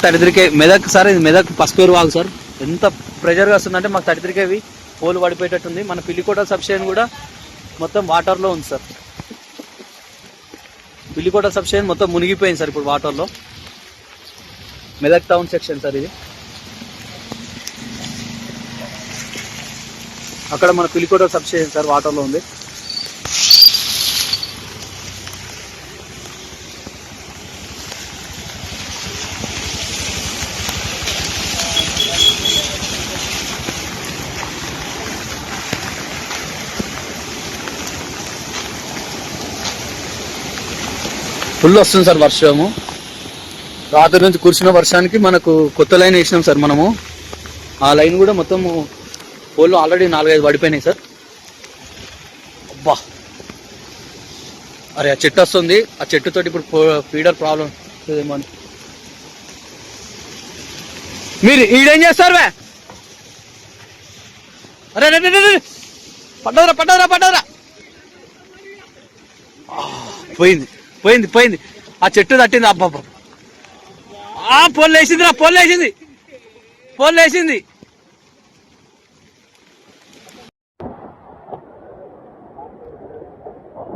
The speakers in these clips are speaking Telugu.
33K మెదక్ సార్, ఇది మెదక్ పసుపేరు వాగు సార్. ఎంత ప్రెషర్గా వస్తుందంటే మాకు 33Kవి పోలు పడిపోయేటట్టుంది. మన పిల్లికోట సబ్స్టేషన్ కూడా మొత్తం వాటర్లో ఉంది సార్. పిల్లికోట సబ్స్టేషన్ మొత్తం మునిగిపోయింది సార్ ఇప్పుడు వాటర్లో. మెదక్ టౌన్ సెక్షన్ సార్ ఇది. అక్కడ మన పిల్లికోట సబ్స్టేషన్ సార్ వాటర్లో ఉంది. ఫుల్ వస్తుంది సార్ వర్షము. రాత్రి నుంచి కురిసిన వర్షానికి మనకు కొత్త లైన్ వేసినాం సార్ మనము. ఆ లైన్ కూడా మొత్తం పోళ్ళు ఆల్రెడీ 4-5 పడిపోయినాయి సార్. అబ్బా, అరే ఆ చెట్టు వస్తుంది, ఆ చెట్టుతోటి ఇప్పుడు ఫీడర్ ప్రాబ్లం వస్తుందేమో అని. మీరు ఈడేం చేస్తారు వే? అరే పడ్డదరా పడ్డదరా పడ్డదరా. పోయింది పోయింది పోయింది, ఆ చెట్టు తట్టింది. అబ్బా పోల్ వేసింది రా, పోల్ వేసింది, పోల్ వేసింది.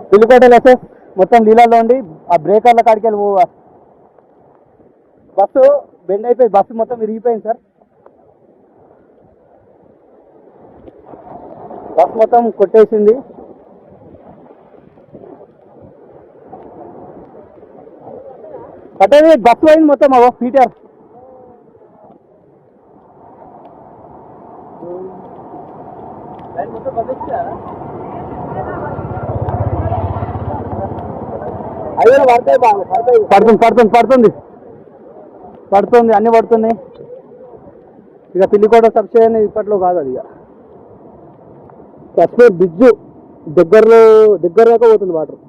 పిల్లికోటలో సార్ మొత్తం నీళ్ళల్లో ఉండి ఆ బ్రేకర్ల కాడికి వెళ్ళి బస్సు బెండ్ అయిపోయింది, బస్సు మొత్తం విరిగిపోయింది సార్. బస్సు మొత్తం కొట్టేసింది. అంటే బస్సు అయింది మొత్తం ఫీటర్. అయ్యో పడతాయి బాగా, పడుతుంది పడుతుంది పడుతుంది పడుతుంది, అన్ని పడుతున్నాయి. ఇక పిల్లికోట సబ్స్టేషన్ ఇప్పట్లో కాదు అది. ఇక కశ్మీర్ బ్రిడ్జ్ దగ్గరలో దగ్గర దాకా పోతుంది వాటర్.